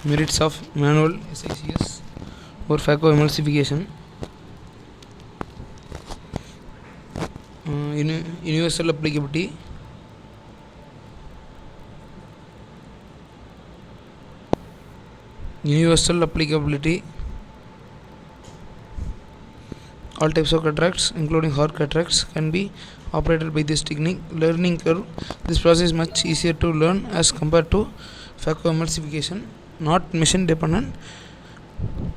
Merits of manual SICS or Fabco Emulsification. Universal applicability. All types of cataracts, including hard cataracts, can be operated by this technique. Learning curve. This process is much easier to learn as compared to Fabco emulsification. Not machine dependent.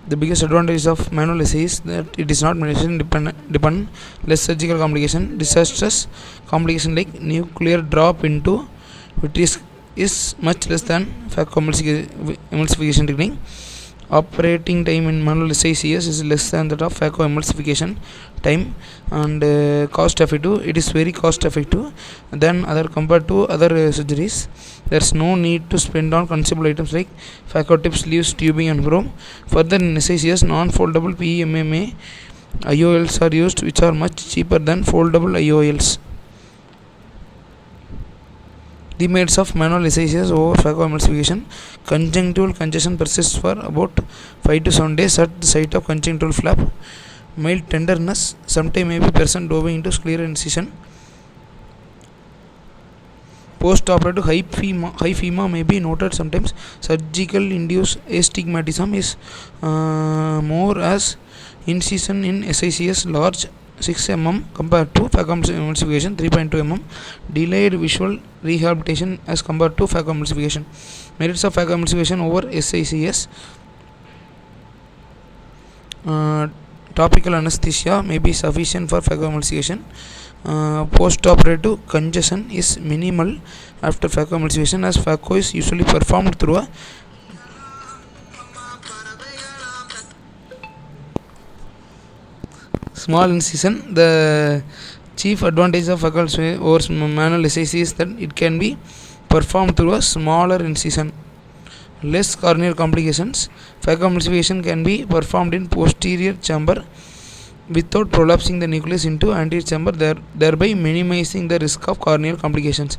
The biggest advantage of manual assay is that it is not machine dependent. Less surgical complication. Disastrous complication like nuclear drop into vitreous is much less than Fabco emulsification technique. Operating time in manual SICS is less than that of Fabco emulsification time, and cost effective. It is very cost effective than other compared to other surgeries. There is no need to spend on consumable items like Fabco tips, sleeves, tubing, and chrome. Further, in SICS, non-foldable PMMA IOLs are used, which are much cheaper than foldable IOLs. The merits of manual SICS over Fabco emulsification. Conjunctival congestion persists for about 5 to 7 days at the site of conjunctival flap. Mild tenderness sometimes may be present owing into scleral incision. Post-operative hyphema may be noted sometimes. Surgical induced astigmatism is more as incision in SICS large 6 mm compared to Fabco emulsification 3.2 mm. Delayed visual rehabilitation as compared to Fabco emulsification. Merits of Fabco emulsification over SICS. Topical anesthesia may be sufficient for Fabco emulsification. Post-operative congestion is minimal after Fabco emulsification, as Fabco is usually performed through a small incision. The chief advantage of Fabco over manual SICS is that it can be performed through a smaller incision. Less corneal complications. Fabco emulsification can be performed in posterior chamber without prolapsing the nucleus into anterior chamber, thereby minimizing the risk of corneal complications.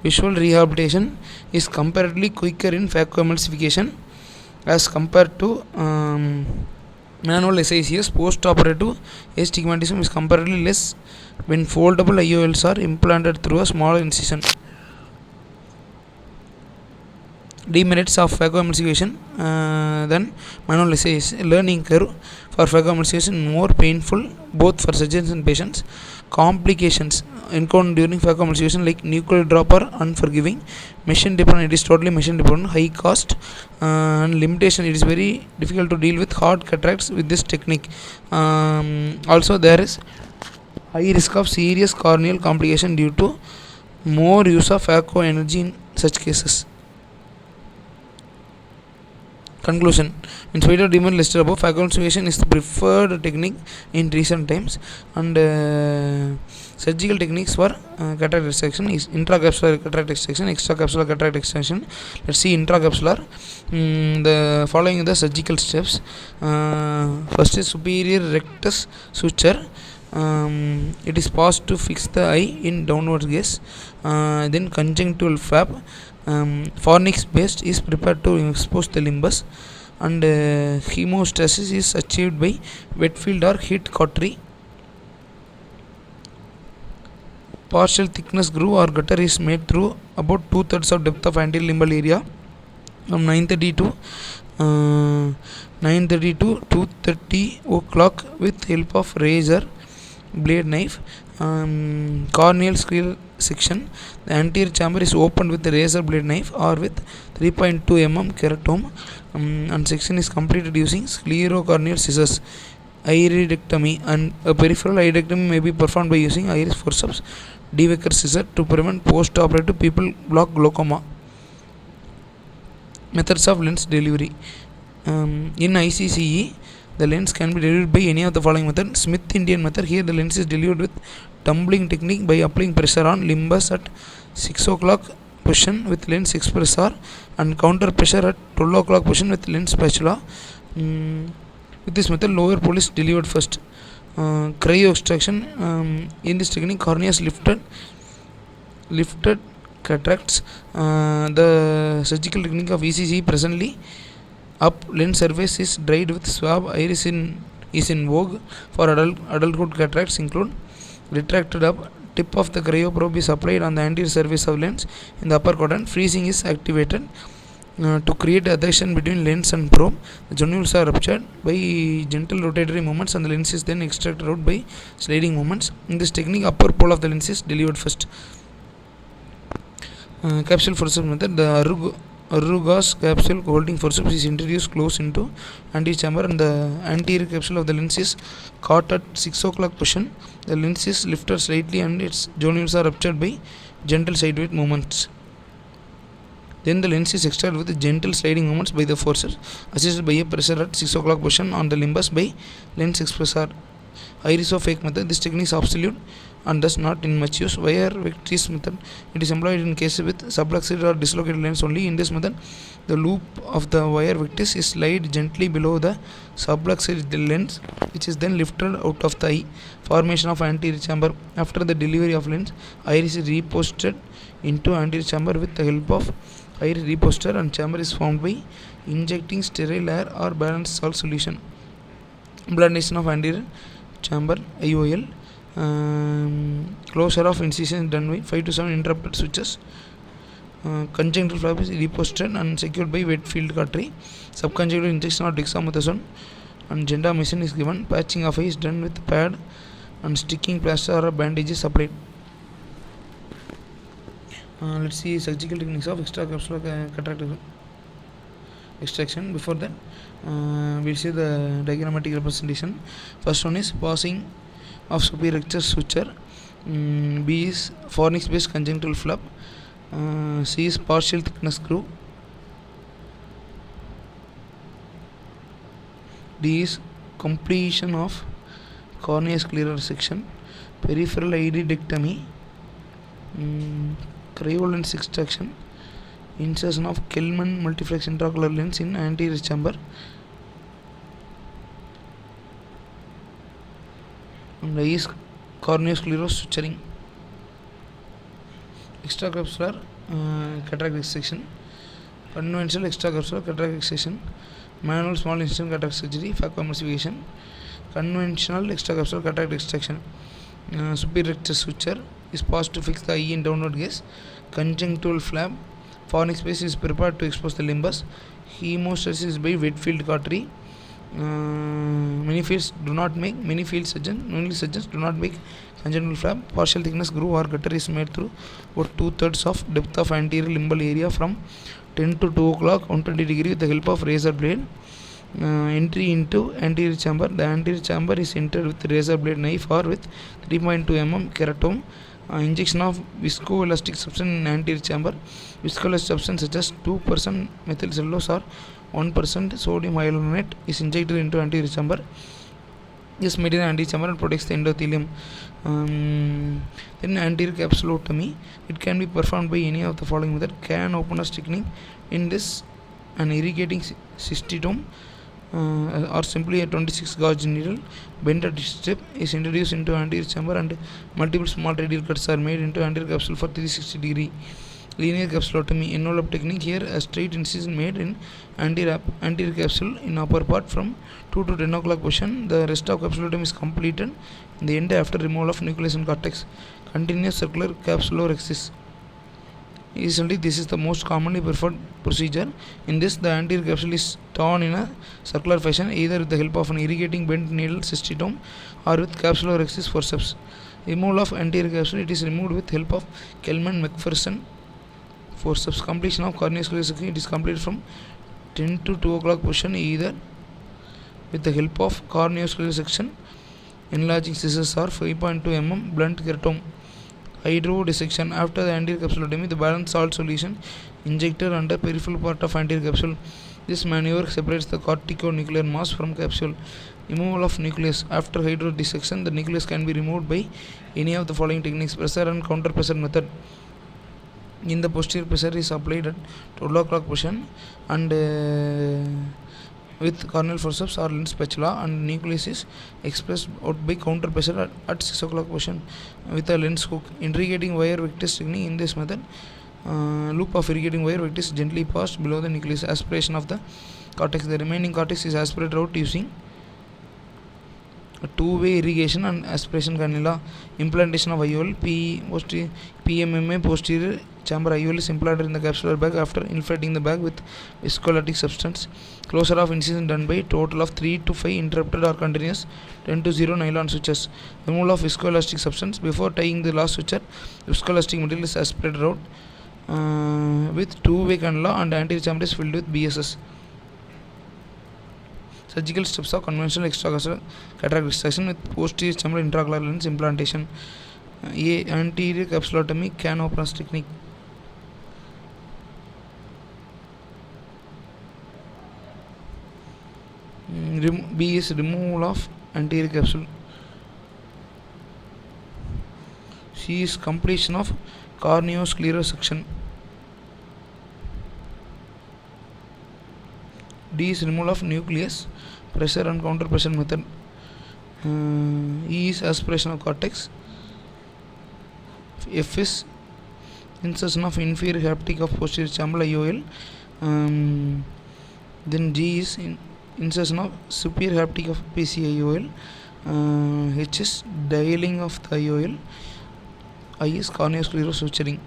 Visual rehabilitation is comparatively quicker in Fabco emulsification as compared to manual SICS. Post-operative astigmatism is comparatively less when foldable IOLs are implanted through a smaller incision. Demerits of Fabco emulsification than manual SICS. Learning curve for Fabco emulsification more painful both for surgeons and patients. Complications encountered during Fabco emulsification like nuclear drop are unforgiving. Machine dependent. It is totally machine dependent. High cost and limitation. It is very difficult to deal with hard cataracts with this technique. Also, there is high risk of serious corneal complication due to more use of Fabco energy in such cases. Conclusion. In spite of demand listed above, Fabco emulsification is the preferred technique in recent times, and surgical techniques for cataract extraction is intracapsular cataract extraction, extracapsular cataract extraction. Let's see intracapsular. The following the surgical steps. First is superior rectus suture. It is passed to fix the eye in downward gaze. Then conjunctival flap. Fornix paste is prepared to expose the limbus, and hemostasis is achieved by wet field or heat cautery. Partial thickness groove or gutter is made through about 2/3 of depth of anterior limbal area from 9:30 to 2:30 o'clock with help of razor blade knife. Corneal scleral section. The anterior chamber is opened with the razor blade knife or with 3.2 mm keratome, and section is completed using sclerocorneal scissors. Iridectomy and a peripheral iridectomy may be performed by using iris forceps Devaker scissor to prevent post-operative pupil block glaucoma. Methods of lens delivery. In ICCE, the lens can be delivered by any of the following method. Smith-Indian method. Here the lens is delivered with tumbling technique by applying pressure on limbus at 6 o'clock position with lens expressor and counter pressure at 12 o'clock position with lens spatula. With this method, lower pole is delivered first. Cryo extraction. In this technique, cornea is lifted cataracts. The surgical technique of ECC presently Up lens surface is dried with swab. Iris is in vogue for adulthood. Cataracts include retracted up. Tip of the cryo probe is applied on the anterior surface of lens in the upper quadrant. Freezing is activated to create adhesion between lens and probe. The jonules are ruptured by gentle rotatory movements and the lens is then extracted out by sliding movements. In this technique, upper pole of the lens is delivered first. Capsule forceps method. The Arrugas capsule holding forceps is introduced close into anterior chamber and the anterior capsule of the lens is caught at 6 o'clock position. The lens is lifted slightly and its jonules are ruptured by gentle sideways movements. Then the lens is extracted with gentle sliding movements by the forceps, assisted by a pressure at 6 o'clock position on the limbus by lens expressor. Iris of fake method. This technique is obsolete and thus not in much use. Wire vectis method. It is employed in cases with subluxated or dislocated lens only. In this method, the loop of the wire vectis is slid gently below the subluxated lens, which is then lifted out of the eye. Formation of anterior chamber. After the delivery of lens, iris is reposted into anterior chamber with the help of iris reposter, and chamber is formed by injecting sterile air or balanced salt solution. Implantation of anterior chamber IOL. Closure of incision done by 5 to 7 interrupted switches. Conjunctival flap is reposted and secured by wet field cautery. Subconjunctival injection of dexamethasone and gentamicin is given. Patching of eye is done with pad and sticking plaster or bandages applied. Let's see surgical techniques of extracurricular cataract extraction. Before that, we'll see the diagrammatic representation. First one is passing of superior rectus suture. B is fornix based conjunctival flap. C is partial thickness screw. D is completion of corneal clearer section. Peripheral iridectomy. Cryo lens extraction. Insertion of Kelman multiflex intraocular lens in anterior chamber. And I is corneoscleros suturing. Extracurricular cataract extraction. Conventional extracurricular cataract extraction. Manual small incision cataract surgery. Fabco Emulsification. Conventional extracurricular cataract extraction. Superior rectus suture is passed to fix the eye in downward gaze. Conjunctival flap. Fornix space is prepared to expose the limbus. Hemostasis is by wet field cautery. Many field surgeons do not make conjunctival flap. Partial thickness groove or gutter is made through about 2/3 of depth of anterior limbal area from 10 to 2 o'clock 120 degree with the help of razor blade. Entry into anterior chamber. The anterior chamber is entered with razor blade knife or with 3.2 mm keratome. Injection of viscoelastic substance in anterior chamber. Viscoelastic substance such as 2% methyl cellulose or 1% sodium hyaluronate is injected into anterior chamber. This material anterior chamber and protects the endothelium. Then anterior capsulotomy. It can be performed by any of the following method. Can opener technique. In this, an irrigating cystitome or simply a 26 gauge needle bent at strip is introduced into anterior chamber and multiple small radial cuts are made into anterior capsule for 360 degree. Linear capsulotomy envelope technique. Here a straight incision made in anterior capsule in upper part from 2 to 10 o'clock position. The rest of capsulotomy is completed in the end after removal of nucleus and cortex. Continuous circular capsulorhexis. Essentially, this is the most commonly preferred procedure. In this, the anterior capsule is torn in a circular fashion, either with the help of an irrigating bent needle cystitome or with capsulorhexis forceps. Removal of anterior capsule. It is removed with help of Kelman-McPherson forceps. Completion of corneal section. It is completed from 10 to 2 o'clock position, either with the help of corneal section, enlarging scissors or 5.2 mm blunt keratome. Hydrodissection. After the anterior capsulotomy, the balanced salt solution injected under peripheral part of anterior capsule. This maneuver separates the corticonuclear mass from capsule. Removal of nucleus. After hydrodissection, the nucleus can be removed by any of the following techniques. Pressure and counter pressure method. In the posterior, pressure is applied at 12 o'clock position and with corneal forceps or lens spatula, and nucleus is expressed out by counter pressure at 6 o'clock position with a lens hook. Irrigating wire vectis technique. In this method, loop of irrigating wire vectis gently passed below the nucleus. Aspiration of the cortex. The remaining cortex is aspirated out using a two-way irrigation and aspiration cannula. Implantation of IOL. PMMA posterior chamber IOL is implanted in the capsular bag after inflating the bag with viscoelastic substance. Closure of incision done by total of 3 to 5 interrupted or continuous 10 to 0 nylon sutures. Removal of viscoelastic substance. Before tying the last suture, viscoelastic material is aspirated out with two-way cannula and anterior chamber is filled with BSS. Surgical steps of conventional extracurricular cataract extraction with posterior chamber intraocular lens implantation. Anterior capsulotomy can open technique. B is removal of anterior capsule. C is completion of corneoscleral section. D is removal of nucleus, pressure and counter pressure method. E is aspiration of cortex. F is insertion of inferior haptic of posterior chamber IOL. Then G is insertion of superior haptic of PC IOL. H is dialing of the IOL. I is corneoscleral suturing.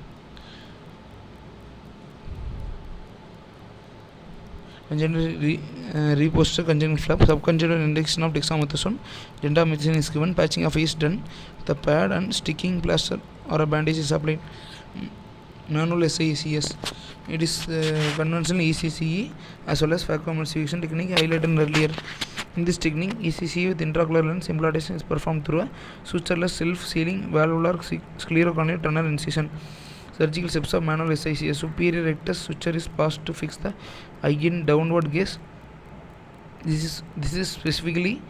Congenital reposture congenital flap. Subcongenital injection of dexamethasone. Gentamicin is given. Patching of is done. The pad and sticking plaster or a bandage is applied. Manual SICS. It is conventional ECCE as well as Fabco Emulsification technique highlighted earlier. In this technique, ECCE with intraocular lens implantation is performed through a sutureless self-sealing valvular sclerocorneal tunnel incision. Surgical steps of manual SICS. Superior rectus suture is passed to fix the eye in downward gaze. This is specifically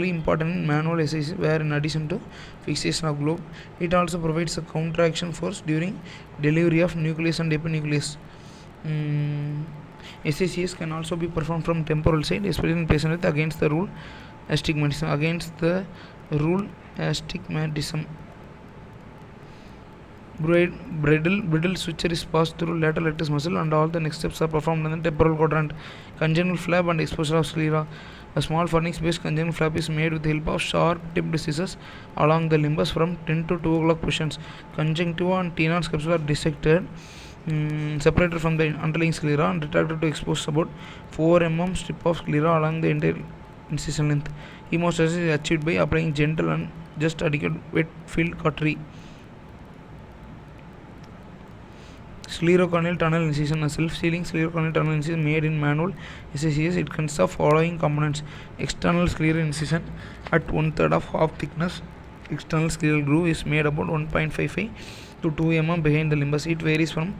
important in manual SICS, where in addition to fixation of globe, it also provides a counteraction force during delivery of nucleus and epinucleus. SICS can also be performed from temporal side, especially in patients with against the rule astigmatism. Bridle suture is passed through lateral rectus muscle and all the next steps are performed in the temporal quadrant. Congenital flap and exposure of sclera. A small furnace based congenital flap is made with the help of sharp tipped scissors along the limbus from 10 to 2 o'clock positions. Conjunctiva and Tenon's capsule are dissected, separated from the underlying sclera and retracted to expose about 4 mm strip of sclera along the entire incision length. Hemostasis is achieved by applying gentle and just adequate wet field cautery. Sclerocorneal tunnel incision. A self-sealing sclerocorneal tunnel incision made in manual SICS. It consists of following components: external scleral incision at 1/3 of half thickness. External scleral groove is made about 1.55 to 2 mm behind the limbus. It varies from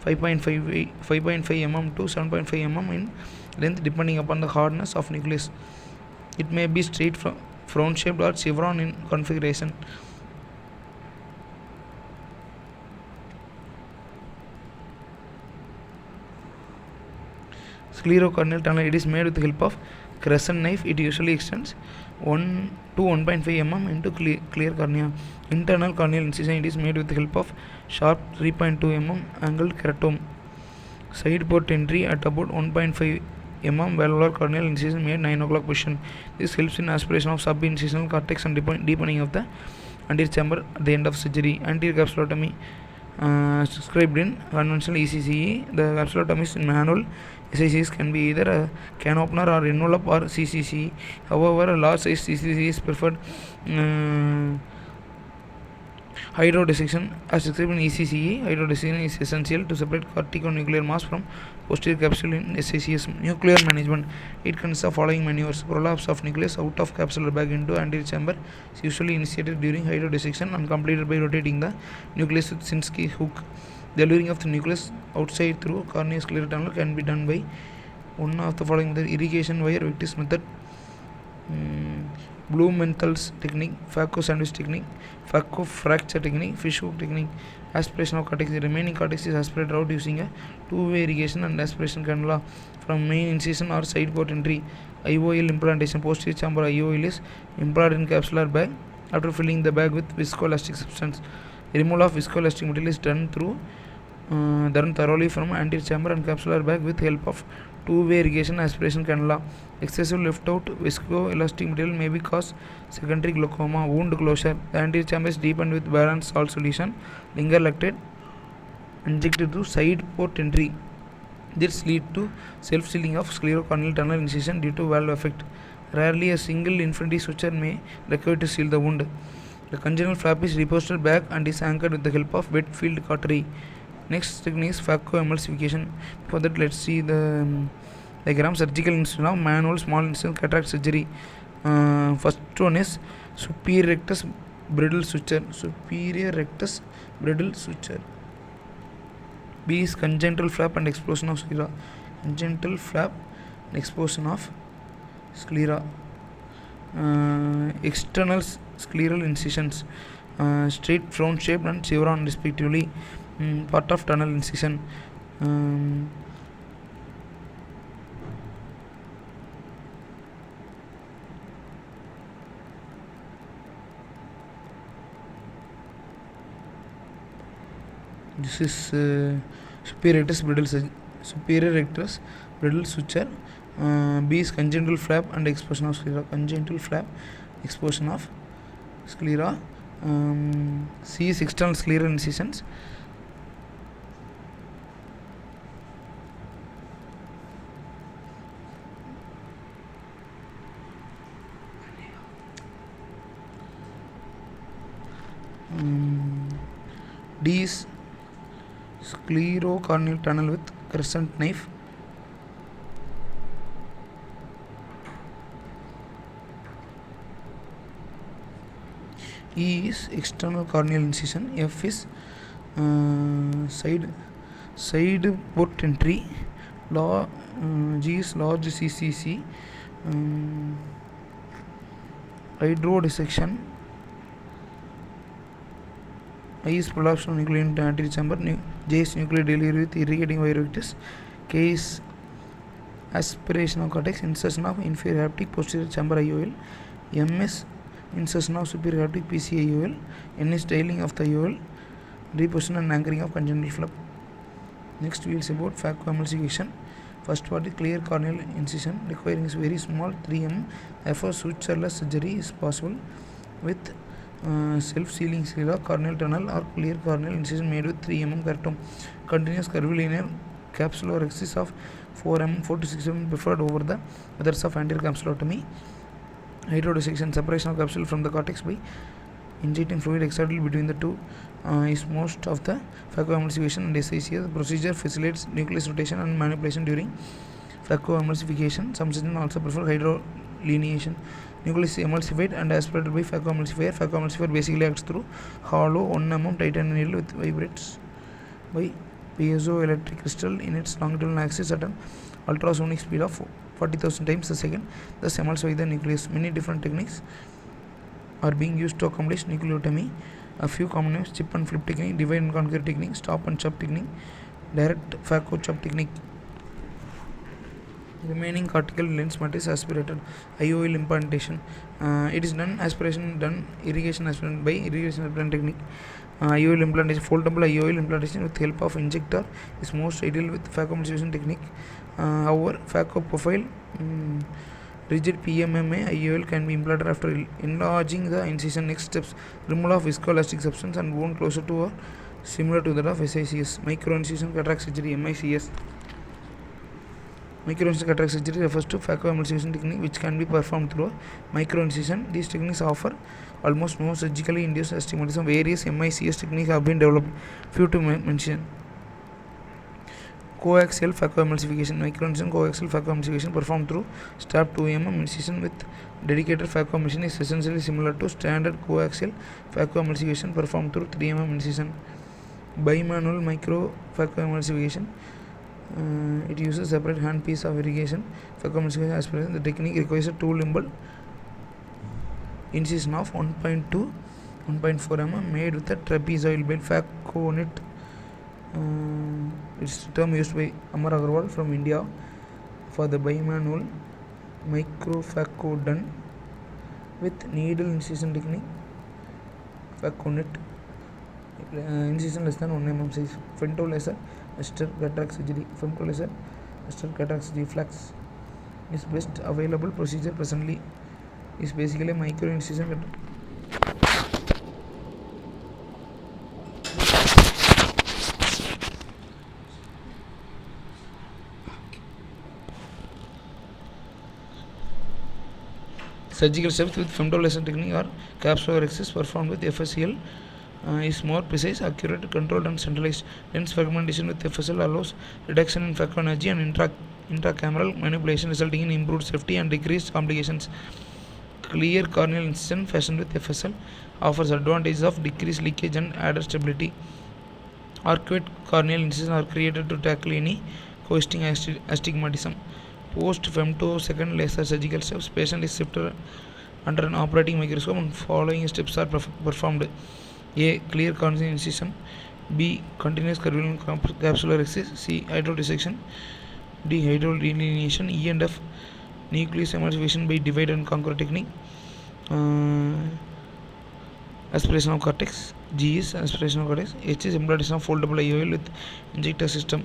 5.5 mm to 7.5 mm in length depending upon the hardness of nucleus. It may be straight, frown shaped or chevron in configuration. Sclerocorneal tunnel, it is made with the help of crescent knife. It usually extends 1 to 1.5 mm into clear cornea. Internal corneal incision, it is made with the help of sharp 3.2 mm angled keratome. Side port entry at about 1.5 mm valvular corneal incision made 9 o'clock position. This helps in aspiration of subincisional cortex and deepening of the anterior chamber at the end of surgery. Anterior capsulotomy described in conventional ECCE. The capsulotomies in manual SICS can be either a can opener or envelope or CCCE. However, a large size CCCE is preferred. Hydrodissection, as described in ECCE, hydrodissection is essential to separate corticonuclear mass from posterior capsule in SICS. Nuclear management, it consists of following maneuvers. Prolapse of nucleus out of capsular bag into anterior chamber is usually initiated during hydrodissection and completed by rotating the nucleus with Sinski hook. The delivering of the nucleus outside through corneoscleral tunnel can be done by one of the following methods: irrigation wire Victis method, Blumenthal's technique, Fabco sandwich technique, Fabco fracture technique, fish hook technique. Aspiration of cortex. The remaining cortex is aspirated out using a two-way irrigation and aspiration cannula from main incision or side port entry. IOL implantation. Posterior chamber IOL is implanted in capsular bag after filling the bag with viscoelastic substance. Removal of viscoelastic material is done thoroughly from anterior chamber and capsular bag with help of Two-way irrigation aspiration cannula. Excessive left out viscoelastic material may be cause secondary glaucoma. Wound closure. The anterior chamber is deepened with balanced salt solution. Linger lactate injected through side port entry. This lead to self-sealing of sclerocorneal tunnel incision due to valve effect. Rarely a single infinity suture may require to seal the wound. The congenital flap is reposted back and is anchored with the help of wet field cautery. Next technique is Fabco Emulsification. For that, let's see the diagram. Surgical incision of manual small incision cataract surgery. First one is superior rectus bridle suture. Superior rectus bridle suture. B is congenital flap and explosion of sclera. Congenital flap and explosion of sclera. External scleral incisions, straight frown shaped and chevron respectively, part of tunnel incision. This is superior rectus bridle suture. B is congenital flap and explosion of sclera. Congenital flap, explosion of sclera. C is external scleral incisions. D is sclerocorneal tunnel with crescent knife. E is external corneal incision. F is side port entry. G is large CCC. Hydro dissection. I is prolapse of nuclear anterior chamber. J is nuclear delivery with irrigating virovitis. K is aspiration of cortex. Insertion of inferior haptic posterior chamber IOL. M is insertion of superior haptic PC IOL. N is tailing of the IOL. Reposition and anchoring of congenital flap. Next we will see about Fabco emulsification. First part is clear corneal incision requiring is very small 3 mm. Therefore sutureless surgery is possible with self-sealing sclera, corneal tunnel or clear corneal incision made with 3 mm curvatum. Continuous curvilinear capsule or axis of 4 to 6 mm preferred over the methods of anterior capsulotomy. Hydrodissection, separation of capsule from the cortex by injecting fluid externally between the two is most of the Fabco emulsification and SICS. The procedure facilitates nucleus rotation and manipulation during Fabco emulsification. Some surgeons also prefer hydrolineation. Nucleus is emulsified and aspirated by Fabco emulsifier. Fabco emulsifier basically acts through hollow 1 mm titanium needle with vibrates by piezoelectric crystal in its longitudinal axis at an ultrasonic speed of 40,000 times a second, thus emulsify the nucleus. Many different techniques are being used to accomplish nucleotomy. A few common names: chip and flip technique, divide and conquer technique, stop and chop technique, direct Fabco chop technique. Remaining cortical lens matter is aspirated. IOL implantation. It is done aspiration done irrigation aspiration by irrigation aspiration technique. IOL implantation, foldable IOL implantation with help of injector is most ideal with Fabco emulsification technique. However, Fabco profile rigid PMMA IOL can be implanted after enlarging the incision. Next steps: removal of viscoelastic substance and wound closer to or similar to that of SICS. Microincision cataract surgery (MICS). Microincision cataract surgery refers to Fabco emulsification technique which can be performed through microincision. These techniques offer almost no surgically induced astigmatism. Various MICS techniques have been developed. Few to mention: coaxial Fabco emulsification. Microincision coaxial Fabco emulsification performed through stab 2 mm incision with dedicated Fabco machine is essentially similar to standard coaxial Fabco emulsification performed through 3 mm incision. Bimanual micro Fabco emulsification. It uses separate hand piece of irrigation Fabco emulsification aspiration. The technique requires a 2 limbal incision of 1.2 1.4 mm made with a trapezoidal blade. Fabco knit. It's the term used by Amar Agarwal from India for the bimanual micro Fabco done with needle incision technique. Fabco knit. Incision less than 1 mm size. Femtolaser cataract surgery. Femtolaser cataracts reflex is best available procedure presently is basically a micro incision. Surgical steps with femtolation technique or capsule exercise performed with FSCL is more precise, accurate, controlled, and centralized. Lens fragmentation with FSL allows reduction in phaco energy and intracameral manipulation, resulting in improved safety and decreased complications. Clear corneal incision fashioned with FSL offers advantages of decreased leakage and added stability. Arcuate corneal incisions are created to tackle any coasting astigmatism. Post femtosecond laser surgical steps, patient is shifted under an operating microscope and following steps are performed. A. Clear corneal incision. B. Continuous curvature capsular excision. C. Hydrodissection. D. Hydrodelineation. E and F. Nucleus emulsification by divide and conquer technique. Aspiration of cortex. G is aspiration of cortex. H is implantation of foldable IOL with injector system.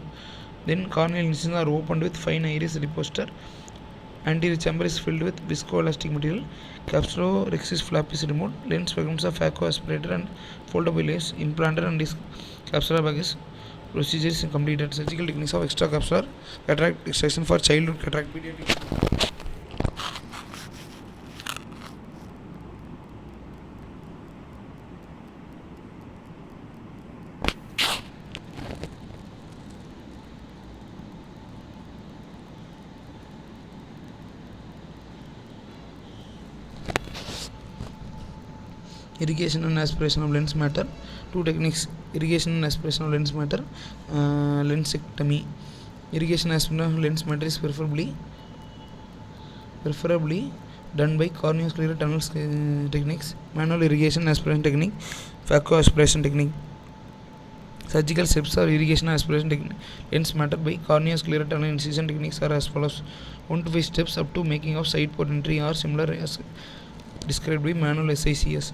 Then corneal incisions are opened with fine iris reposter. Anterior chamber is filled with viscoelastic material. Capsulorhexis flap is removed. Lens fragments are phaco aspirated and foldable layers implanted and this capsular bag is procedure is completed. Surgical techniques of extracapsular cataract extraction for childhood cataract pediatric. Irrigation and aspiration of lens matter. Two techniques: irrigation and aspiration of lens matter. Lensectomy. Irrigation and aspiration of lens matter is preferably done by corneoscleral tunnels techniques. Manual irrigation and aspiration technique. Phaco aspiration technique. Surgical steps or irrigation and aspiration lens matter by corneoscleral tunnel incision techniques are as follows: 1 to 5 steps up to making of side port entry are similar as described by manual SICS.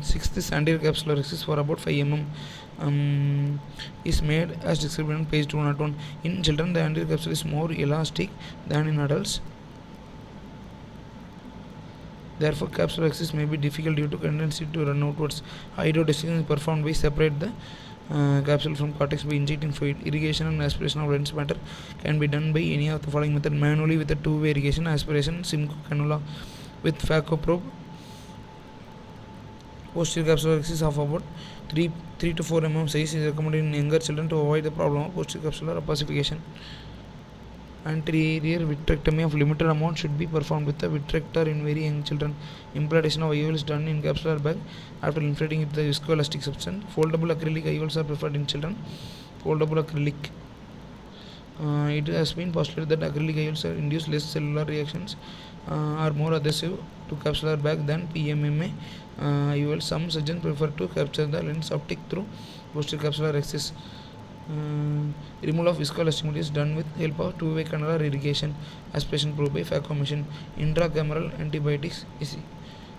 Sixth is anterior capsular exercise for about 5 mm is made as described on page 201. In children, the anterior capsule is more elastic than in adults. Therefore, capsular exercise may be difficult due to tendency to run outwards. Hydrodissection is performed by separate the capsule from cortex by injecting fluid. Irrigation and aspiration of lens matter can be done by any of the following method: manually with a two-way irrigation, aspiration, Simcoe cannula with phaco probe. Posterior capsular exercise of about 3 to 4 mm size is recommended in younger children to avoid the problem of posterior capsular opacification. Anterior vitrectomy of limited amount should be performed with a vitrector in very young children. Implantation of IOL is done in capsular bag after inflating it with the viscoelastic substance. Foldable acrylic IOLs are preferred in children. Foldable acrylic. It has been postulated that acrylic IOLs induce less cellular reactions, are more adhesive to capsular bag than PMMA IOL. Some surgeons prefer to capture the lens optic through posterior capsular axis. Removal of viscoelastic material is done with help of two-way cannular irrigation. Aspiration probe by phaco machine. Intracameral antibiotics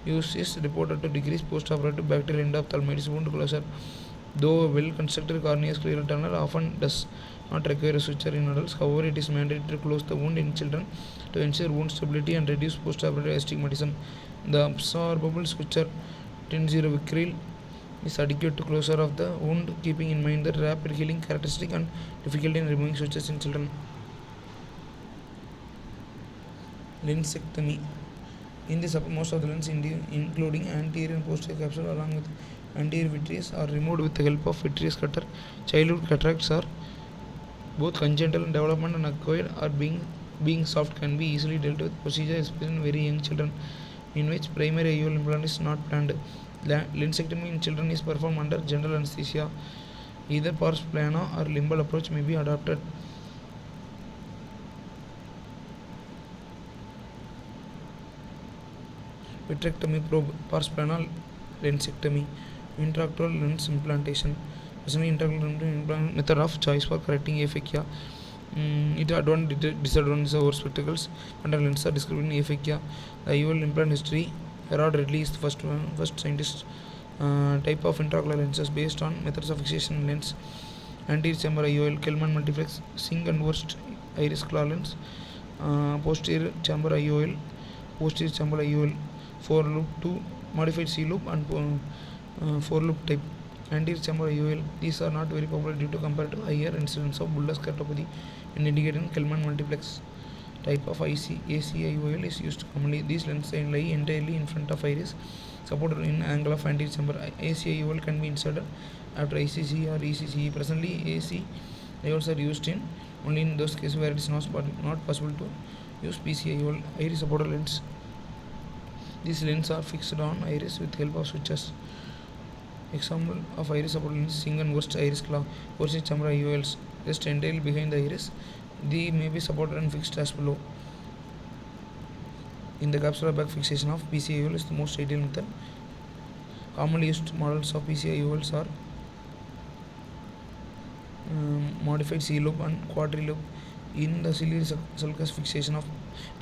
use is reported to decrease post-operative bacterial endophthalmitis wound closure. Though a well-constructed corneoscleral tunnel often does not require a suture in adults, however, it is mandatory to close the wound in children to ensure wound stability and reduce post-operative astigmatism. The absorbable suture 10-0 is adequate to closure of the wound, keeping in mind the rapid healing characteristic and difficulty in removing sutures in children. Lensectomy. In this, most of the lens, including anterior and posterior capsule, along with anterior vitreous, are removed with the help of vitreous cutter. Childhood cataracts are both congenital and development and acquired, or being soft, can be easily dealt with. Procedure especially in very young children, in which primary IOL implant is not planned. Lensectomy in children is performed under general anesthesia. Either pars plana or limbal approach may be adopted. Vitrectomy probe, pars plana lensectomy, intraocular lens implantation. Presently, intraocular implant method of choice for correcting aphakia. It disadvantages over spectacles under lens are described in aphakia. The IOL implant history. Herod Redley is the first scientist type of intraocular lenses based on methods of fixation lens. Anterior chamber IOL, Kelman multiplex, Sing and worst iris claw lens. Posterior chamber IOL, posterior chamber IOL, 4 loop 2 modified C loop and 4 loop type. Anterior chamber IOL, these are not very popular due to comparative higher incidence of bullous keratopathy and indicating Kelman multiplex type of ACIOL is used commonly. These lenses lie entirely in front of iris, supported in angle of anterior chamber. ACIOL can be inserted after ICC or ECCE. Presently, ACIOLs are used in only in those cases where it is not possible to use PCIOL iris supported lens. These lenses are fixed on iris with help of switches. Example of iris supported lens: Sing and worst iris claw, posterior chamber IOLs rest entirely behind the iris. They may be supported and fixed as below. In the capsular back, fixation of PCIOL is the most ideal method. Commonly used models of PCIOLs are modified C loop and quadriloop. In the ciliary sulcus, fixation of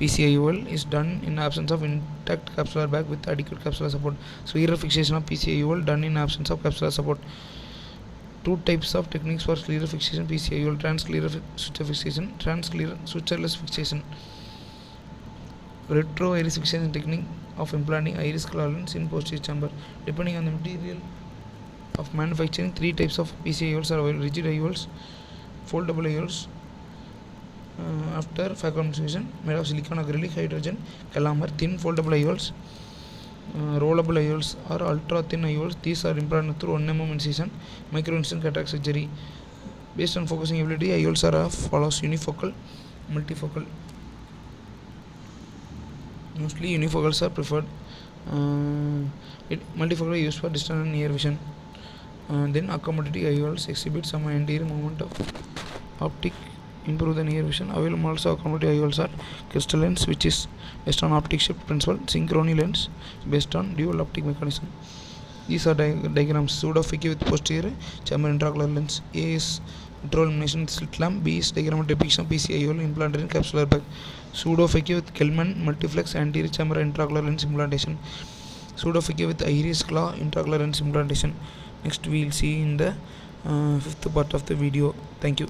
PCIOL is done in absence of intact capsular bag with adequate capsular support. Scleral fixation of PCIOL done in absence of capsular support. Two types of techniques for scleral fixation PCIOL: transscleral suture fixation, transscleral sutureless fixation. Retro iris fixation technique of implanting iris claw lens in posterior chamber. Depending on the material of manufacturing, three types of PCIOLs are available: rigid IOLs, foldable IOLs after Fabco emulsification, made of silicon, acrylic, hydrogen, calomel, thin foldable IOLs, rollable IOLs or ultra thin IOLs. These are implanted through 1 mm incision, micro incision cataract surgery. Based on focusing ability, IOLs are as follows: unifocal, multifocal. Mostly unifocals are preferred. Multifocal is used for distant and near vision. Then accommodative IOLs exhibit some anterior movement of optic, improve the near vision. Available also accommodative IOLs are crystal lens, which is based on optic shift principle, synchrony lens based on dual optic mechanism. These are diagrams. Pseudo-Ficke with posterior chamber intraocular lens. A is retroillumination with slit lamp. B is diagram depiction of PCIOL implanted in capsular bag. Pseudo-Ficke with Kelman multiplex anterior chamber intraocular lens implantation. Pseudo-Ficke with iris claw intraocular lens implantation. Next we will see in the fifth part of the video. Thank you.